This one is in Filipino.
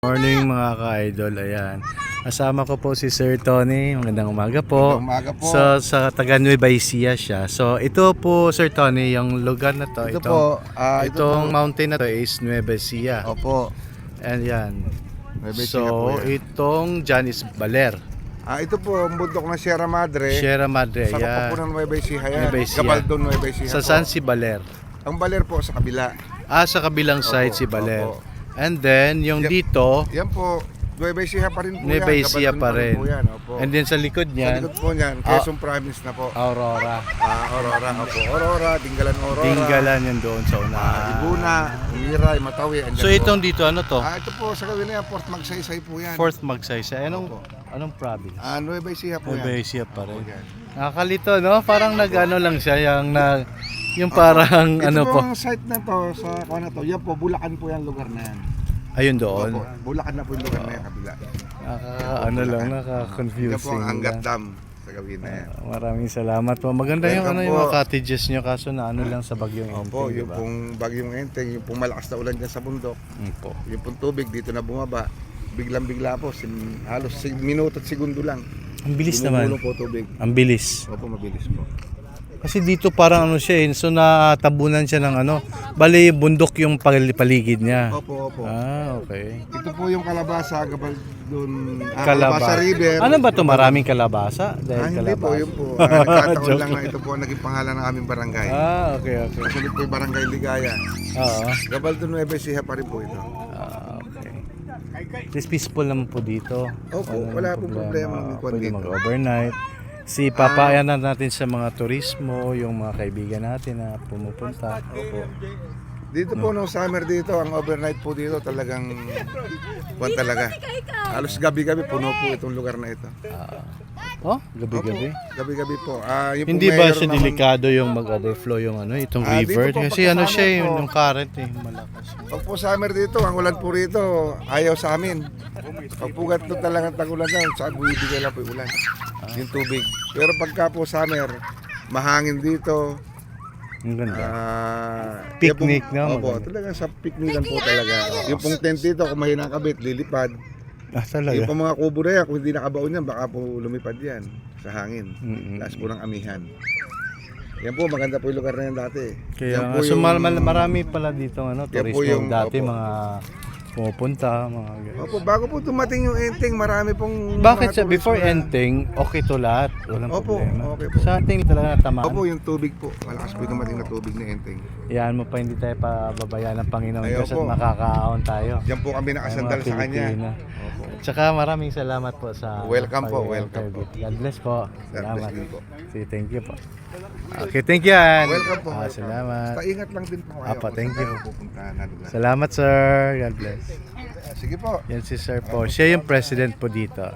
Morning mga ka-idol, ayan. Kasama ko po si Sir Tony. Magandang umaga po. Magandang umaga po. So, sa taga Nueva Ecija siya. So, ito po Sir Tony, yung lugar na to. Ito po, itong mountain na to is Nueva Ecija. Opo. And yan. Nueva Ecija po So, yan. itong dyan is Baler. Ito po, ang bundok ng Sierra Madre. Sierra Madre, Sa yeah. po ng Nueva Ecija yan. Nueva Ecija. Gabaldon, Nueva Ecija Sa po. saan si Baler? Ang Baler po sa kabila. Sa kabilang side Opo, si Baler. opo. And then, yung dito, Yan po, Nueva Ecija pa rin po Nueva yan. Ecija Gabaldon pa rin. Po yan, opo. And then sa likod Sa niyan, likod po niyan, Quezon Province na po. Aurora. Aurora, opo. Aurora, Dingalan Aurora. Tinggalan yan doon sa una. Ibuna, Umiray, Matawi. andyan So po. itong dito, ano to? Ito po, sa gawin na yan, Port Magsaysay po yan. Fourth Magsaysay. Opo. Anong province? Nueva Ecija po Nueva yan. Ecija pa rin. Opo, yan. Nakakalito, no? Parang nag-ano lang siya, yung parang Ito ano po po. ang site na to, sa ano to, yan po, Bulacan po yan lugar na yan. Ayun doon. Opo, Bulacan na po yung lugar na yan, kabila. Ano lang, Yan po naka-confusing ang Angat lang. Dam sa gawin na yan. Maraming salamat po. Maganda yung Welcome yung po. mga cottages nyo, kaso na ano lang sa bagyong Opo, Enteng, yung diba? pong bagyong Enteng, yung pong malakas na ulan dyan sa bundok, Po. yung pong tubig dito na bumaba, biglang-bigla po, halos minuto at segundo lang. Ang bilis naman. Bumulong po tubig. Ang bilis. Opo, mabilis po. Kasi dito parang ano siya, so natabunan siya ng ano, bali bundok yung paligid niya. Opo, opo. Okay. Ito po yung Kalabasa, Gabaldon, Kalabasa. Kalabasa River. Ano ba to? Maraming kalabasa? Dahil Hindi po, kalabasa. yun po. Nagkataon Joke lang na ito po ang naging pangalan ng aming barangay. Okay. Kasunod po yung Barangay Ligaya. Oo. Gabaldon Nueva Ecija pa rin po ito. Okay. This peaceful naman po dito. Opo, wala pong problema ng kwan Pwede dito. mag-overnight. Papayan na natin sa mga turismo, yung mga kaibigan natin na pumupunta. Opo. Dito po nung summer dito, ang overnight po dito talagang kwan talaga. Halos gabi-gabi puno po itong lugar na ito. Gabi-gabi. Opo, gabi-gabi po. Yung Hindi po ba mayor siya naman- delikado yung mag-overflow yung ano, itong Dito river? po, Kasi ano pagkasama siya, po. yung current malakas. Pag po summer dito, ang ulan po rito, ayaw sa amin. Pag po ganito talagang tag-ulan dyan, saan bumibigay lang po yung ulan. Yung tubig. Pero pagka po summer, mahangin dito. Ang ganda. Picnic, Picnic, no? Opo, Maganda. talagang sa picnican po talaga. Yung pong tent dito, kung mahina ang kabit, lilipad. Talaga. Yung pong mga kubo na yan, kung hindi nakabaon yan, baka po lumipad yan sa hangin. Mm-mm. Lakas po ng amihan. Yan po, maganda po yung lugar na yan dati. Kaya Yan nga, po so yung- marami pala dito ano, Yan po turismo yung- dati, opo. mga pumupunta, mga ganun. Opo, bago po dumating yung Enteng, marami pong... Bakit mga sa before turismo na- Enteng, okay to lahat? Walang Opo, problema. okay po. Sa Enteng talaga natamaan. Opo, yung tubig po. Malakas po yung dumating na tubig na Enteng. Iyan mo pa, hindi tayo pababayaan ng Panginoon Ayaw Diyos at po. makakaahon tayo. Diyan po kami nakasandal Ay, mga sa kanya. Pilipino. Opo. Tsaka maraming salamat po sa Welcome po, pag-interview. welcome po. God bless po. God Salamat. bless din po. Sige, thank you po. Okay, thank you, Ann. Welcome po. welcome. Salamat. Basta ingat lang din po kayo. Apa, kung thank saan you. kayo pupuntahan na lugar. Salamat, sir. God bless. Sige po. Yan si Sir po. Siya yung president po dito.